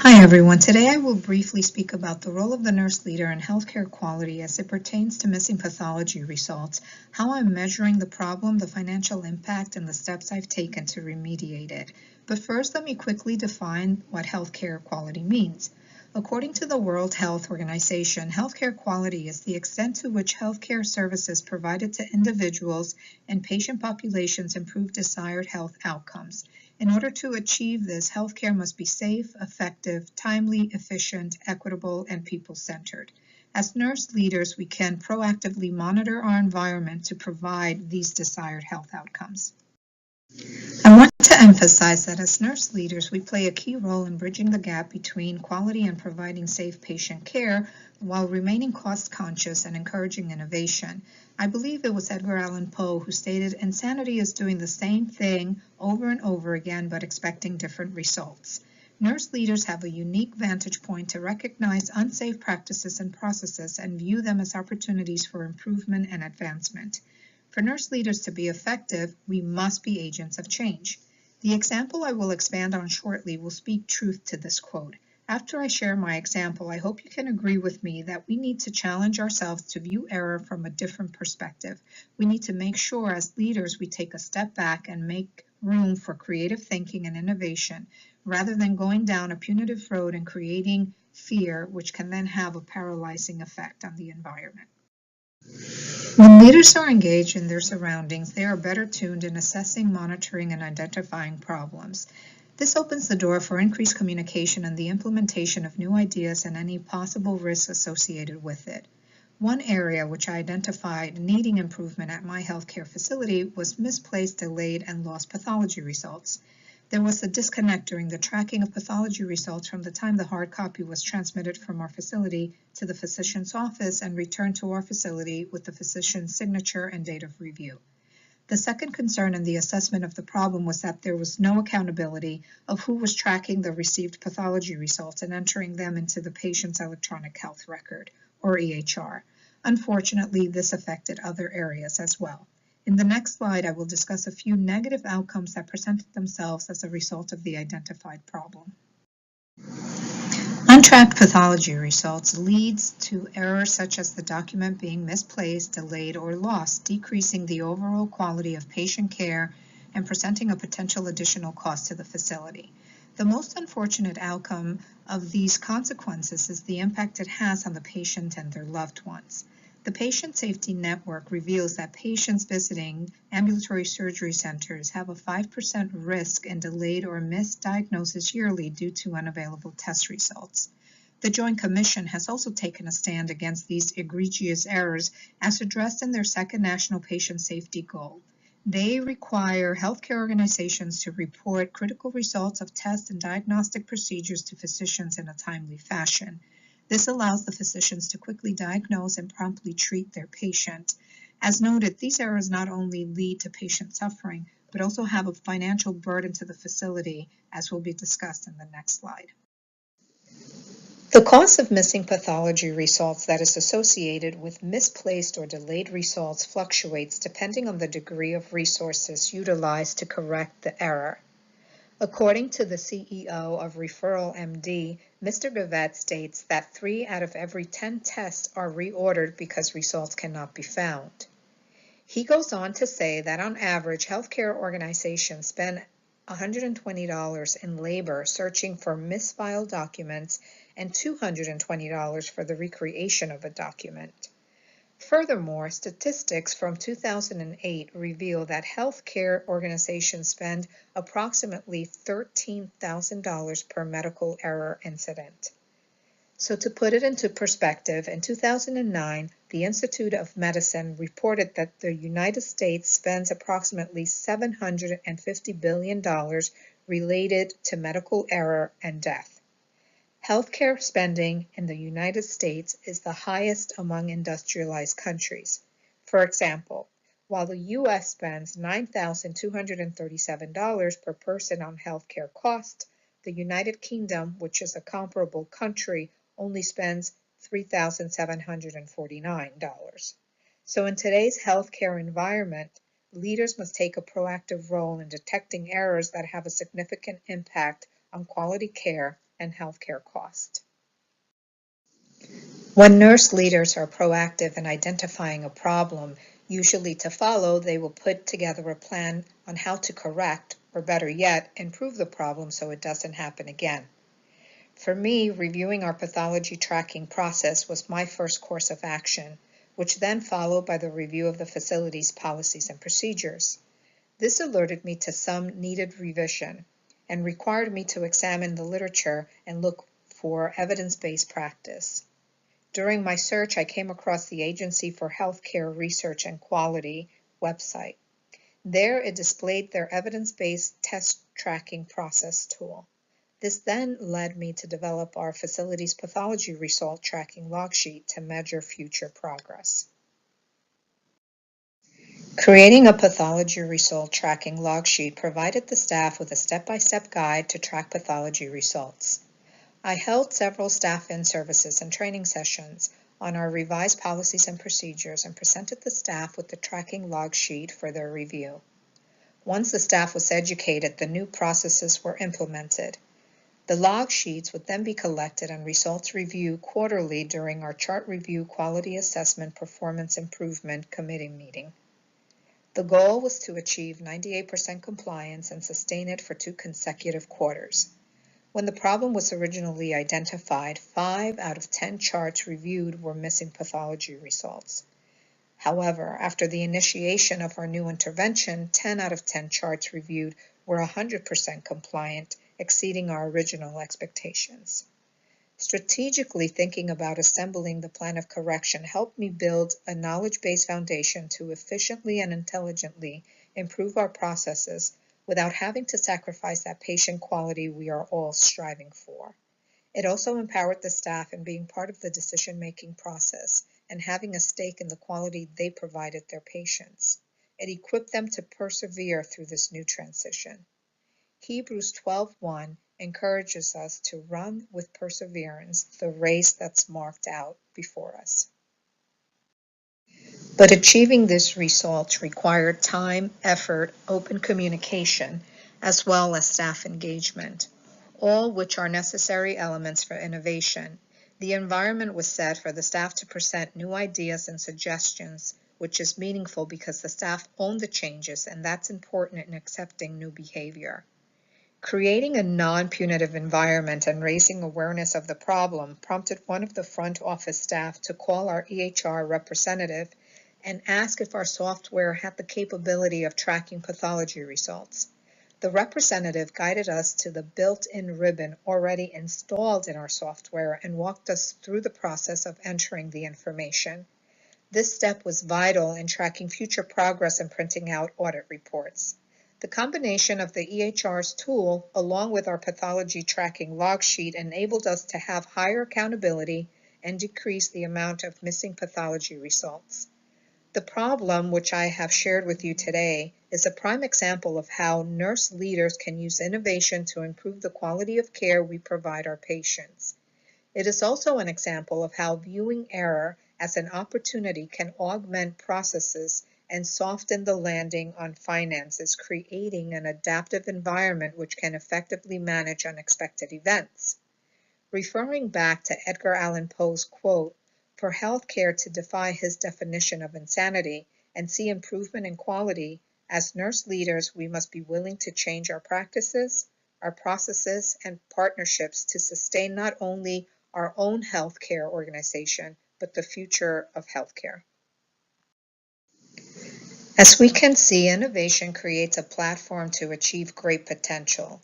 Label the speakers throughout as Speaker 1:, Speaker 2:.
Speaker 1: Hi everyone, today I will briefly speak about the role of the nurse leader in healthcare quality as it pertains to missing pathology results, how I'm measuring the problem, the financial impact, and the steps I've taken to remediate it. But first, let me quickly define what healthcare quality means. According to the World Health Organization, healthcare quality is the extent to which healthcare services provided to individuals and patient populations improve desired health outcomes. In order to achieve this, healthcare must be safe, effective, timely, efficient, equitable, and people-centered. As nurse leaders, we can proactively monitor our environment to provide these desired health outcomes. I want to emphasize that as nurse leaders, we play a key role in bridging the gap between quality and providing safe patient care while remaining cost-conscious and encouraging innovation. I believe it was Edgar Allan Poe who stated, "Insanity is doing the same thing over and over again but expecting different results." Nurse leaders have a unique vantage point to recognize unsafe practices and processes and view them as opportunities for improvement and advancement. For nurse leaders to be effective, we must be agents of change. The example I will expand on shortly will speak truth to this quote. After I share my example, I hope you can agree with me that we need to challenge ourselves to view error from a different perspective. We need to make sure as leaders we take a step back and make room for creative thinking and innovation, rather than going down a punitive road and creating fear, which can then have a paralyzing effect on the environment. When leaders are engaged in their surroundings, they are better tuned in assessing, monitoring, and identifying problems. This opens the door for increased communication and the implementation of new ideas and any possible risks associated with it. One area which I identified needing improvement at my healthcare facility was misplaced, delayed, and lost pathology results. There was a disconnect during the tracking of pathology results from the time the hard copy was transmitted from our facility to the physician's office and returned to our facility with the physician's signature and date of review. The second concern in the assessment of the problem was that there was no accountability of who was tracking the received pathology results and entering them into the patient's electronic health record, or EHR. Unfortunately, this affected other areas as well. In the next slide, I will discuss a few negative outcomes that presented themselves as a result of the identified problem. Untracked pathology results leads to errors such as the document being misplaced, delayed, or lost, decreasing the overall quality of patient care and presenting a potential additional cost to the facility. The most unfortunate outcome of these consequences is the impact it has on the patient and their loved ones. The Patient Safety Network reveals that patients visiting ambulatory surgery centers have a 5% risk in delayed or missed diagnosis yearly due to unavailable test results. The Joint Commission has also taken a stand against these egregious errors as addressed in their second National Patient Safety Goal. They require healthcare organizations to report critical results of tests and diagnostic procedures to physicians in a timely fashion. This allows the physicians to quickly diagnose and promptly treat their patient. As noted, these errors not only lead to patient suffering, but also have a financial burden to the facility, as will be discussed in the next slide. The cost of missing pathology results that is associated with misplaced or delayed results fluctuates depending on the degree of resources utilized to correct the error. According to the CEO of Referral MD, Mr. Gavet states that 3 out of every 10 tests are reordered because results cannot be found. He goes on to say that on average, healthcare organizations spend $120 in labor searching for misfiled documents and $220 for the recreation of a document. Furthermore, statistics from 2008 reveal that healthcare organizations spend approximately $13,000 per medical error incident. So to put it into perspective, in 2009, the Institute of Medicine reported that the United States spends approximately $750 billion related to medical error and death. Healthcare spending in the United States is the highest among industrialized countries. For example, while the U.S. spends $9,237 per person on healthcare costs, the United Kingdom, which is a comparable country, only spends $3,749. So in today's healthcare environment, leaders must take a proactive role in detecting errors that have a significant impact on quality care and healthcare cost. When nurse leaders are proactive in identifying a problem, usually to follow, they will put together a plan on how to correct, or better yet, improve the problem so it doesn't happen again. For me, reviewing our pathology tracking process was my first course of action, which then followed by the review of the facility's policies and procedures. This alerted me to some needed revision and required me to examine the literature and look for evidence-based practice. During my search, I came across the Agency for Healthcare Research and Quality website. There, it displayed their evidence-based test tracking process tool. This then led me to develop our facility's pathology result tracking log sheet to measure future progress. Creating a pathology result tracking log sheet provided the staff with a step-by-step guide to track pathology results. I held several staff in-services and training sessions on our revised policies and procedures and presented the staff with the tracking log sheet for their review. Once the staff was educated, the new processes were implemented. The log sheets would then be collected and results reviewed quarterly during our chart review quality assessment performance improvement committee meeting. The goal was to achieve 98% compliance and sustain it for 2 consecutive quarters. When the problem was originally identified, 5 out of 10 charts reviewed were missing pathology results. However, after the initiation of our new intervention, 10 out of 10 charts reviewed were 100% compliant, exceeding our original expectations. Strategically thinking about assembling the plan of correction helped me build a knowledge-based foundation to efficiently and intelligently improve our processes without having to sacrifice that patient quality we are all striving for. It also empowered the staff in being part of the decision-making process and having a stake in the quality they provided their patients. It equipped them to persevere through this new transition. Hebrews 12:1 encourages us to run with perseverance the race that's marked out before us. But achieving this result required time, effort, open communication, as well as staff engagement, all which are necessary elements for innovation. The environment was set for the staff to present new ideas and suggestions, which is meaningful because the staff own the changes, and that's important in accepting new behavior. Creating a non-punitive environment and raising awareness of the problem prompted one of the front office staff to call our EHR representative and ask if our software had the capability of tracking pathology results. The representative guided us to the built-in ribbon already installed in our software and walked us through the process of entering the information. This step was vital in tracking future progress and printing out audit reports. The combination of the EHR's tool along with our pathology tracking log sheet enabled us to have higher accountability and decrease the amount of missing pathology results. The problem, which I have shared with you today, is a prime example of how nurse leaders can use innovation to improve the quality of care we provide our patients. It is also an example of how viewing error as an opportunity can augment processes and soften the landing on finances, creating an adaptive environment which can effectively manage unexpected events. Referring back to Edgar Allan Poe's quote, "For healthcare to defy his definition of insanity and see improvement in quality, as nurse leaders, we must be willing to change our practices, our processes, and partnerships to sustain not only our own healthcare organization, but the future of healthcare." As we can see, innovation creates a platform to achieve great potential.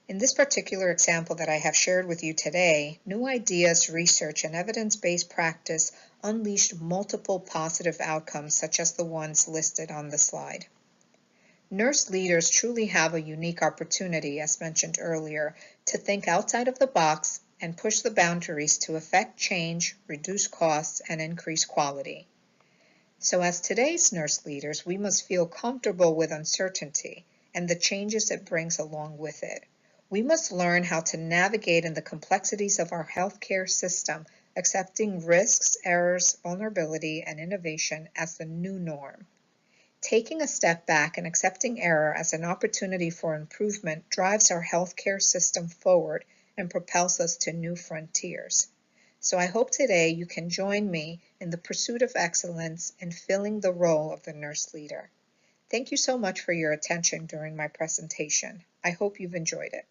Speaker 1: In this particular example that I have shared with you today, new ideas, research, and evidence-based practice unleashed multiple positive outcomes such as the ones listed on the slide. Nurse leaders truly have a unique opportunity, as mentioned earlier, to think outside of the box and push the boundaries to affect change, reduce costs, and increase quality. So as today's nurse leaders, we must feel comfortable with uncertainty and the changes it brings along with it. We must learn how to navigate in the complexities of our healthcare system, accepting risks, errors, vulnerability, and innovation as the new norm. Taking a step back and accepting error as an opportunity for improvement drives our healthcare system forward and propels us to new frontiers. So I hope today you can join me in the pursuit of excellence in filling the role of the nurse leader. Thank you so much for your attention during my presentation. I hope you've enjoyed it.